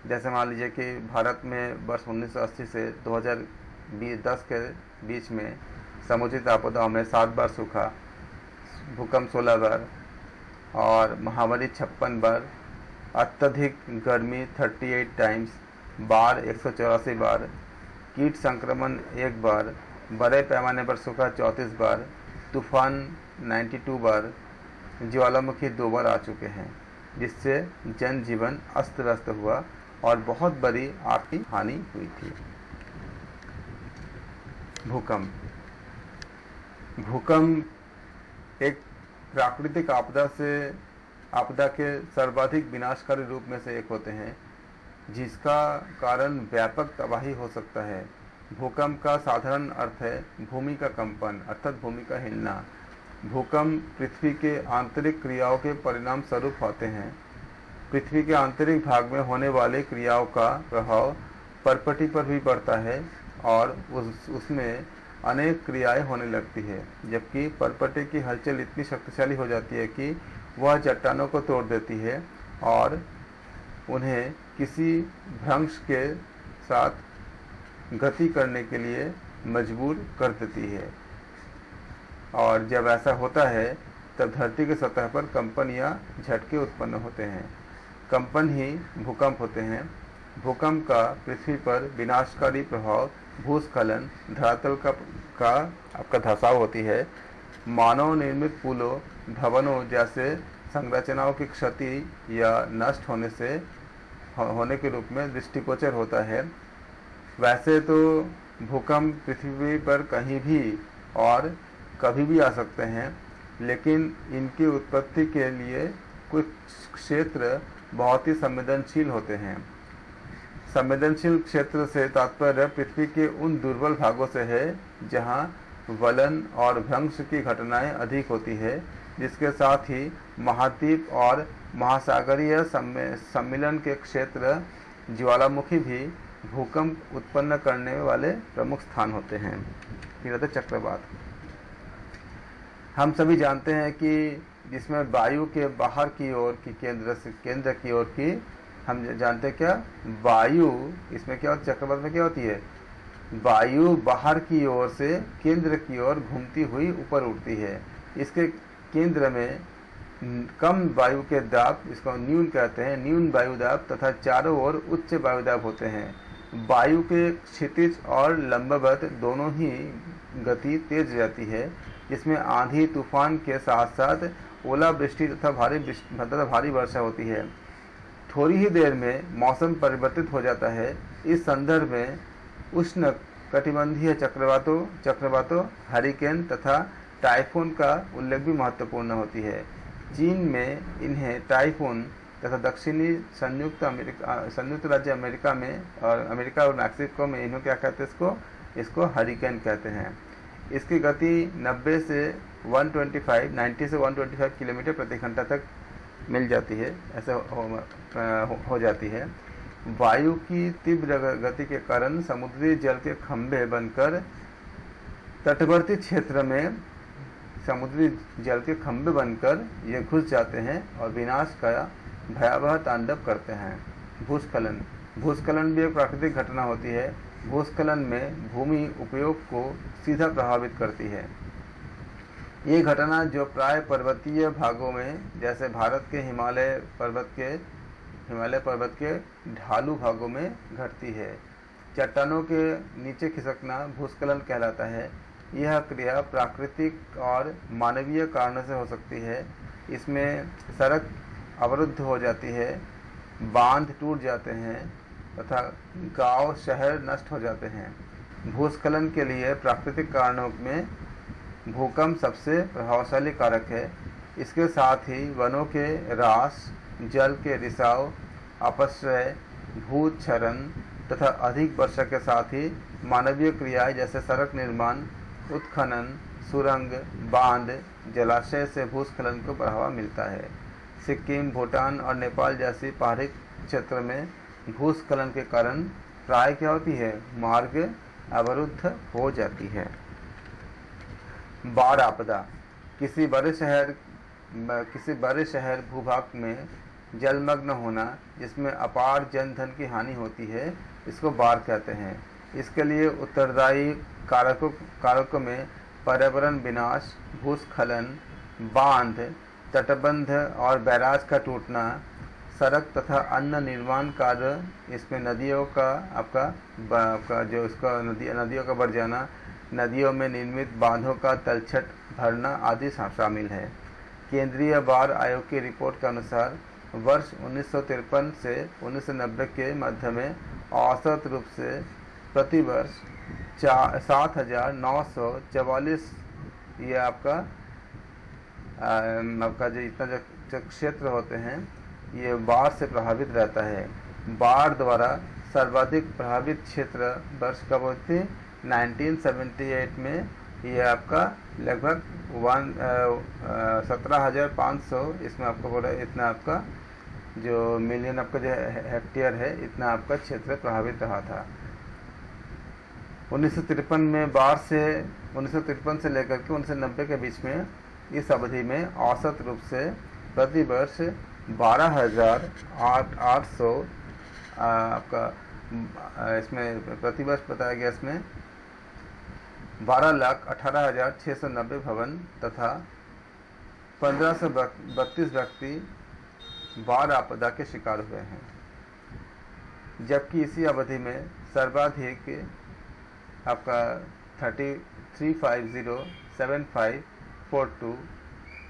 जैसे मान लीजिए कि भारत में वर्ष 1980 से 2010 के बीच में समुचित आपदाओं में 7 बार सूखा, भूकंप 16 बार और महामारी 56 बार, अत्यधिक गर्मी 38 टाइम्स, बाढ़ 184 बार, कीट संक्रमण 1 बार, बड़े पैमाने पर सूखा 34 बार, तूफान 92 बार, ज्वालामुखी 2 बार आ चुके हैं, जिससे जनजीवन अस्त व्यस्त हुआ और बहुत बड़ी आर्थिक हानि हुई थी। भूकंप एक प्राकृतिक आपदा के सर्वाधिक विनाशकारी रूप में से एक होते हैं, जिसका कारण व्यापक तबाही हो सकता है। भूकंप का साधारण अर्थ है भूमि का कंपन, अर्थात भूमि का हिलना। भूकंप पृथ्वी के आंतरिक क्रियाओं के परिणाम स्वरूप होते हैं। पृथ्वी के आंतरिक भाग में होने वाली क्रियाओं का प्रभाव परपटी पर भी पड़ता है और उसमें अनेक क्रियाएं होने लगती है, जबकि परपटी की हलचल इतनी शक्तिशाली हो जाती है कि वह चट्टानों को तोड़ देती है और उन्हें किसी भ्रंश के साथ गति करने के लिए मजबूर कर देती है। और जब ऐसा होता है तब धरती की सतह पर कंपन या झटके उत्पन्न होते हैं। कंपन ही भूकंप होते हैं। भूकंप का पृथ्वी पर विनाशकारी प्रभाव भूस्खलन, धरातल का आपका धसाव होती है, मानव निर्मित पुलों, भवनों जैसे संरचनाओं की क्षति या नष्ट होने के रूप में दृष्टिगोचर होता है। वैसे तो भूकंप पृथ्वी पर कहीं भी और कभी भी आ सकते हैं, लेकिन इनकी उत्पत्ति के लिए कुछ क्षेत्र बहुत ही संवेदनशील होते हैं। संवेदनशील क्षेत्र से तात्पर्य पृथ्वी के उन दुर्बल भागों से है जहां वलन और भ्रंश की घटनाएं अधिक होती है, जिसके साथ ही महाद्वीप और महासागरीय सम्मिलन के क्षेत्र ज्वालामुखी भी भूकंप उत्पन्न करने वाले प्रमुख स्थान होते हैं। फिर आते चक्रवात। हम सभी जानते हैं कि जिसमें वायु के बाहर की ओर की केंद्र की ओर की हम जानते हैं क्या वायु, इसमें क्या होता है, चक्रवात में क्या होती है, वायु बाहर की ओर से केंद्र की ओर घूमती हुई ऊपर उठती है। इसके केंद्र में कम वायु के दाब, इसको न्यून कहते हैं, न्यून वायु दाब तथा चारों ओर उच्च वायु दाब होते हैं। वायु के क्षितिज और लंबवत दोनों ही गति तेज रहती है, जिसमें आंधी तूफान के साथ साथ ओलावृष्टि तथा भारी वर्षा होती है। थोड़ी ही देर में मौसम परिवर्तित हो जाता है। इस संदर्भ में उष्ण कटिबंधीय चक्रवातों, हरिकेन तथा टाइफून का उल्लेख भी महत्वपूर्ण होती है। चीन में इन्हें टाइफून तथा दक्षिणी संयुक्त राज्य अमेरिका और मैक्सिको में इन्हें क्या कहते हैं, इसको हरिकेन कहते हैं। इसकी गति 90 से 125 किलोमीटर प्रति घंटा तक मिल जाती है, ऐसे हो जाती है। वायु की तीव्र गति के कारण समुद्री जल के खंभे बनकर तटवर्ती क्षेत्र में ये घुस जाते हैं और विनाश का भयावह तांडव करते हैं। भूस्खलन भी एक प्राकृतिक घटना होती है। भूस्खलन में भूमि उपयोग को सीधा प्रभावित करती है। ये घटना जो प्राय पर्वतीय भागों में, जैसे भारत के हिमालय पर्वत के ढालू भागों में घटती है। चट्टानों के नीचे खिसकना भूस्खलन कहलाता है। यह क्रिया प्राकृतिक और मानवीय कारणों से हो सकती है। इसमें सड़क अवरुद्ध हो जाती है, बांध टूट जाते हैं तथा गांव शहर नष्ट हो जाते हैं। भूस्खलन के लिए प्राकृतिक कारणों में भूकंप सबसे प्रभावशाली कारक है। इसके साथ ही वनों के ह्रास, जल के रिसाव, अपक्षय, भूक्षरण तथा अधिक वर्षा के साथ ही मानवीय क्रियाएं जैसे सड़क निर्माण, उत्खनन, सुरंग, बांध, जलाशय से भूस्खलन को बढ़ावा मिलता है। सिक्किम, भूटान और नेपाल जैसी पहाड़ी क्षेत्र में भूस्खलन के कारण प्राय क्या होती है, मार्ग अवरुद्ध हो जाती है। बाढ़ आपदा। किसी बड़े शहर भूभाग में जलमग्न होना, जिसमें अपार जनधन की हानि होती है, इसको बाढ़ कहते हैं। इसके लिए उत्तरदायी कारकों में पर्यावरण विनाश, भूस्खलन, बांध, तटबंध और बैराज का टूटना, सड़क तथा अन्य निर्माण कार्य, इसमें नदियों का बढ़ जाना, नदियों में निर्मित बांधों का तलछट भरना आदि शामिल है। केंद्रीय बाढ़ आयोग की रिपोर्ट के अनुसार वर्ष 1953 से 1990 के मध्य में औसत रूप से प्रतिवर्ष 7,944 ये आपका जो इतना जो क्षेत्र होते हैं ये बाढ़ से प्रभावित रहता है। बाढ़ द्वारा सर्वाधिक प्रभावित क्षेत्र वर्ष कब होती, 1978 में ये आपका लगभग 17,500, इसमें आपको बोला इतना आपका जो मिलियन आपका जो हेक्टेयर है, इतना आपका क्षेत्र प्रभावित रहा था। 1953 में बाढ़ से 1953 से लेकर के 1990 के बीच में इस अवधि में औसत रूप से प्रति वर्ष 12,800 आपका इसमें प्रति वर्ष बताया गया, इसमें 12,18,690 भवन तथा 1,532 व्यक्ति बाढ़ आपदा के शिकार हुए हैं। जबकि इसी अवधि में सर्वाधिक आपका 350,7542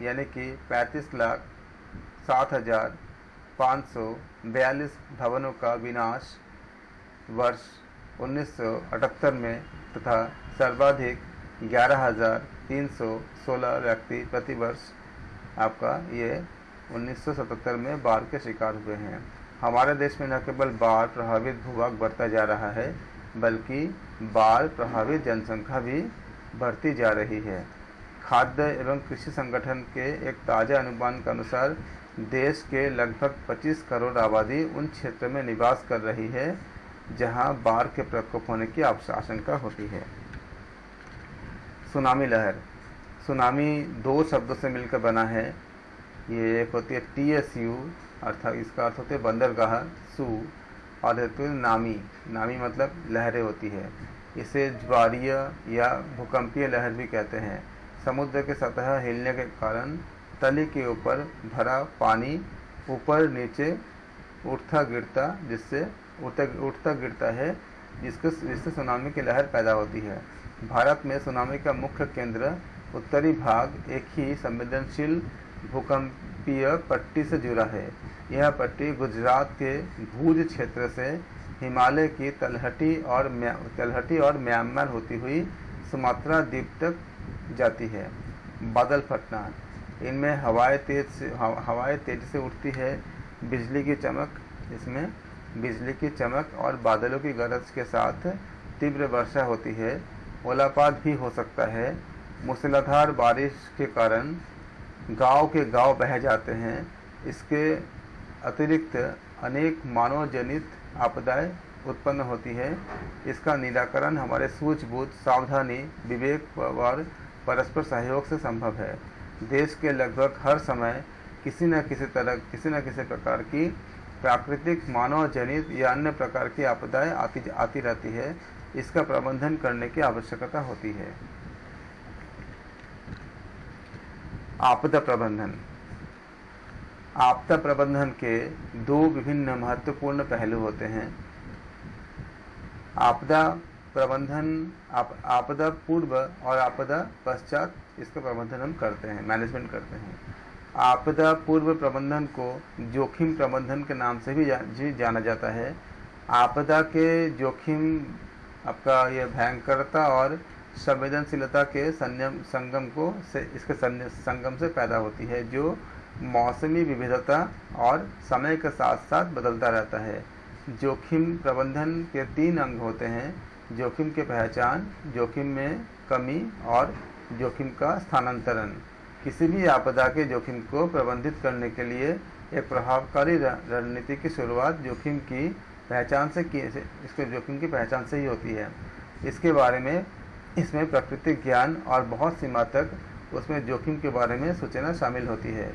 यानी कि 35,07,542 भवनों का विनाश वर्ष 1978 में तथा सर्वाधिक 11,316 व्यक्ति प्रति वर्ष आपका ये 1977 में बाढ़ के शिकार हुए हैं। हमारे देश में न केवल बाढ़ प्रभावित भूभाग बढ़ता जा रहा है, बल्कि बाढ़ प्रभावित जनसंख्या भी बढ़ती जा रही है। खाद्य एवं कृषि संगठन के एक ताज़ा अनुमान के अनुसार देश के लगभग 25 करोड़ आबादी उन क्षेत्रों में निवास कर रही है जहां बाढ़ के प्रकोप होने की आशंका होती है। सुनामी लहर। सुनामी दो शब्दों से मिलकर बना है। ये एक होती है TSU, अर्थात इसका अर्थ होता है बंदरगाह, सू, और होती है नामी। नामी मतलब लहरें होती है। इसे ज्वारीय या भूकंपीय लहर भी कहते हैं। समुद्र के सतह हिलने के कारण तली के ऊपर भरा पानी ऊपर नीचे उठता गिरता है, जिससे सुनामी की लहर पैदा होती है। भारत में सुनामी का मुख्य केंद्र उत्तरी भाग एक ही संवेदनशील भूकंपीय पट्टी से जुड़ा है। यह पट्टी गुजरात के भुज क्षेत्र से हिमालय की तलहटी और म्यांमार होती हुई सुमात्रा द्वीप तक जाती है। बादल फटना। इनमें हवाएं तेज से उठती है। बिजली की चमक, इसमें बिजली की चमक और बादलों की गरज के साथ तीव्र वर्षा होती है। ओलावृष्टि भी हो सकता है। मूसलाधार बारिश के कारण गांव के गांव बह जाते हैं। इसके अतिरिक्त अनेक मानव जनित आपदाएं उत्पन्न होती है। इसका निराकरण हमारे सूझबूझ, सावधानी, विवेक और परस्पर सहयोग से संभव है। देश के लगभग हर समय किसी न किसी प्रकार की प्राकृतिक, मानव जनित या अन्य प्रकार की आपदाएं आती रहती है। इसका प्रबंधन करने की आवश्यकता होती है। आपदा प्रबंधन। आपदा प्रबंधन के दो विभिन्न महत्वपूर्ण पहलू होते हैं। आपदा प्रबंधन, आपदा पूर्व और आपदा पश्चात इसका प्रबंधन हम करते हैं, मैनेजमेंट करते हैं। आपदा पूर्व प्रबंधन को जोखिम प्रबंधन के नाम से भी जाना जाता है। आपदा के जोखिम आपका यह भयंकरता और संवेदनशीलता के इसके संगम से पैदा होती है, जो मौसमी विविधता और समय के साथ साथ बदलता रहता है। जोखिम प्रबंधन के 3 अंग होते हैं: जोखिम की पहचान, जोखिम में कमी और जोखिम का स्थानांतरण। किसी भी आपदा के जोखिम को प्रबंधित करने के लिए एक प्रभावकारी रणनीति की शुरुआत जोखिम की पहचान से ही होती है। इसके बारे में इसमें प्राकृतिक ज्ञान और बहुत सीमा तक उसमें जोखिम के बारे में सूचना शामिल होती है।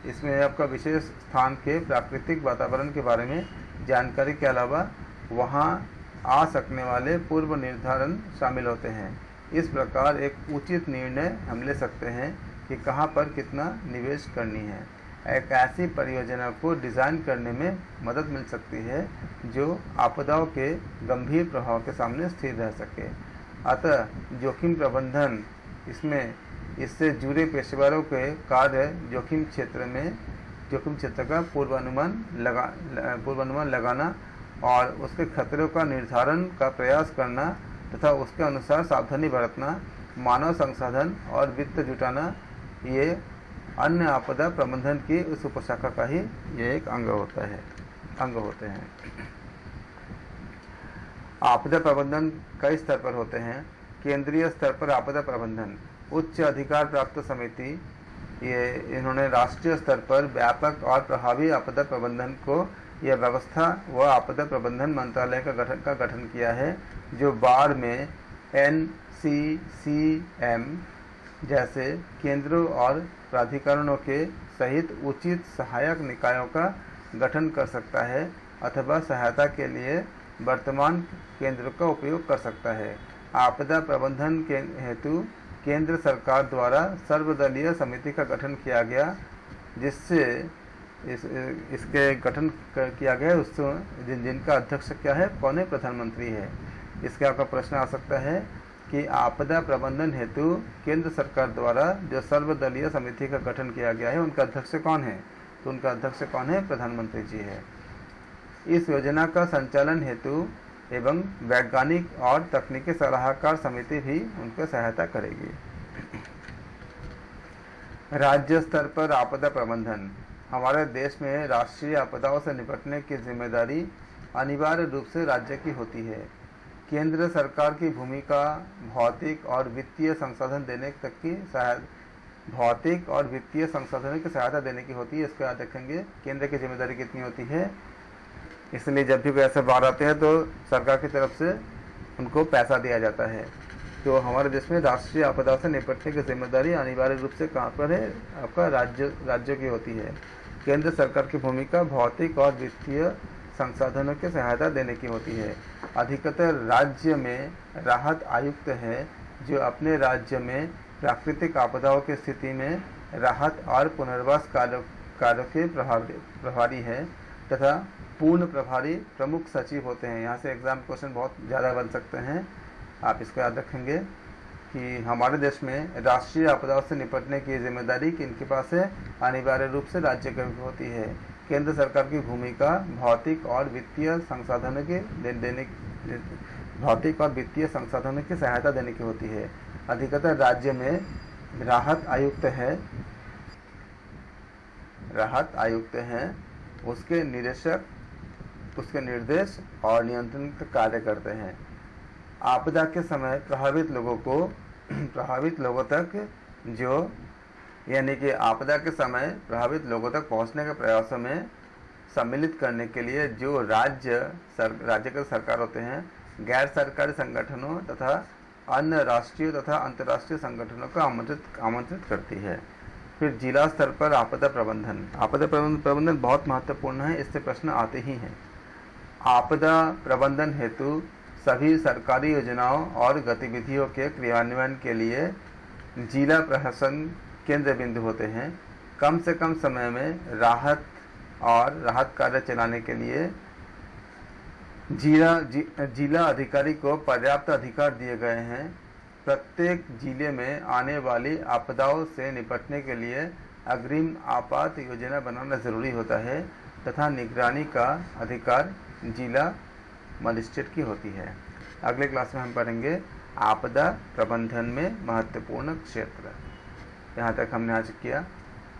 इसमें आपका विशेष स्थान के प्राकृतिक वातावरण के बारे में जानकारी के अलावा वहाँ आ सकने वाले पूर्व निर्धारण शामिल होते हैं। इस प्रकार एक उचित निर्णय हम ले सकते हैं कि कहाँ पर कितना निवेश करनी है। एक ऐसी परियोजना को डिज़ाइन करने में मदद मिल सकती है जो आपदाओं के गंभीर प्रभाव के सामने स्थिर रह सके। अतः जोखिम प्रबंधन इससे जुड़े पेशेवरों के कार्य जोखिम क्षेत्र का पूर्वानुमान लगाना और उसके खतरों का निर्धारण का प्रयास करना तथा उसके अनुसार सावधानी बरतना, मानव संसाधन और वित्त जुटाना, ये अन्य आपदा प्रबंधन की उस उपशाखा का ही ये एक अंग होते हैं। आपदा प्रबंधन कई स्तर पर होते हैं। केंद्रीय स्तर पर आपदा प्रबंधन, उच्च अधिकार प्राप्त समिति, ये इन्होंने राष्ट्रीय स्तर पर व्यापक और प्रभावी आपदा प्रबंधन को यह व्यवस्था व आपदा प्रबंधन मंत्रालय का गठन किया है, जो बाढ़ में NCCM जैसे केंद्रों और प्राधिकरणों के सहित उचित सहायक निकायों का गठन कर सकता है अथवा सहायता के लिए वर्तमान केंद्र का उपयोग कर सकता है। आपदा प्रबंधन के हेतु केंद्र सरकार द्वारा सर्वदलीय समिति का गठन किया गया, जिससे इसके गठन किया गया उससे जिनका अध्यक्ष क्या है, कौन है, प्रधानमंत्री है। इसके आपका प्रश्न आ सकता है कि आपदा प्रबंधन हेतु केंद्र सरकार द्वारा जो सर्वदलीय समिति का गठन किया गया है उनका अध्यक्ष कौन है, तो उनका अध्यक्ष कौन है, प्रधानमंत्री जी है। इस योजना का संचालन हेतु एवं वैज्ञानिक और तकनीकी सलाहकार समिति भी उनको सहायता करेगी। राज्य स्तर पर आपदा प्रबंधन, हमारे देश में राष्ट्रीय आपदाओं से निपटने की जिम्मेदारी अनिवार्य रूप से राज्य की होती है। केंद्र सरकार की भूमिका भौतिक और वित्तीय संसाधन देने तक की भौतिक और वित्तीय संसाधनों की सहायता देने की होती है। इसको याद रखेंगे, केंद्र की जिम्मेदारी कितनी होती है। इसलिए जब भी ऐसे बाढ़ आते हैं तो सरकार की तरफ से उनको पैसा दिया जाता है। तो हमारे देश में राष्ट्रीय आपदा से निपटने की जिम्मेदारी अनिवार्य रूप से कहाँ पर है, आपका राज्य की होती है। केंद्र सरकार की भूमिका भौतिक और वित्तीय संसाधनों की सहायता देने की होती है। अधिकतर राज्य में राहत आयुक्त है, जो अपने राज्य में प्राकृतिक आपदाओं की स्थिति में राहत और पुनर्वास कार्यों के प्रभारी है तथा पूर्ण प्रभारी प्रमुख सचिव होते हैं। यहाँ से एग्जाम क्वेश्चन बहुत ज़्यादा बन सकते हैं, आप इसको याद रखेंगे कि हमारे देश में राष्ट्रीय आपदाओं से निपटने की जिम्मेदारी किनके पास है, अनिवार्य रूप से राज्य की होती है। केंद्र सरकार की भूमिका भौतिक और वित्तीय संसाधनों की सहायता देने की होती है। अधिकतर राज्य में राहत आयुक्त हैं, उसके निर्देश और नियंत्रण का कार्य करते हैं। आपदा के समय प्रभावित लोगों तक यानी कि आपदा के समय प्रभावित लोगों तक पहुंचने के प्रयासों में सम्मिलित करने के लिए जो राज्य के सरकार होते हैं, गैर सरकारी संगठनों तथा अन्य राष्ट्रीय तथा अंतर्राष्ट्रीय संगठनों को आमंत्रित करती है। फिर जिला स्तर पर आपदा प्रबंधन बहुत महत्वपूर्ण है, इससे प्रश्न आते ही हैं। आपदा प्रबंधन हेतु सभी सरकारी योजनाओं और गतिविधियों के क्रियान्वयन के लिए जिला प्रशासन केंद्र बिंदु होते हैं। कम से कम समय में राहत कार्य चलाने के लिए जिला अधिकारी को पर्याप्त अधिकार दिए गए हैं। प्रत्येक जिले में आने वाली आपदाओं से निपटने के लिए अग्रिम आपात योजना बनाना जरूरी होता है तथा निगरानी का अधिकार जिला मजिस्ट्रेट की होती है। अगले क्लास में हम पढ़ेंगे आपदा प्रबंधन में महत्वपूर्ण क्षेत्र। यहाँ तक हमने आज किया।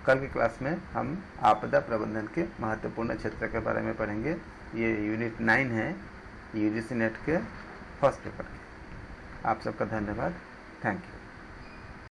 कल की क्लास में हम आपदा प्रबंधन के महत्वपूर्ण क्षेत्र के बारे में पढ़ेंगे। ये यूनिट 9 है UGC नेट के फर्स्ट पेपर के। आप सबका धन्यवाद। Thank you.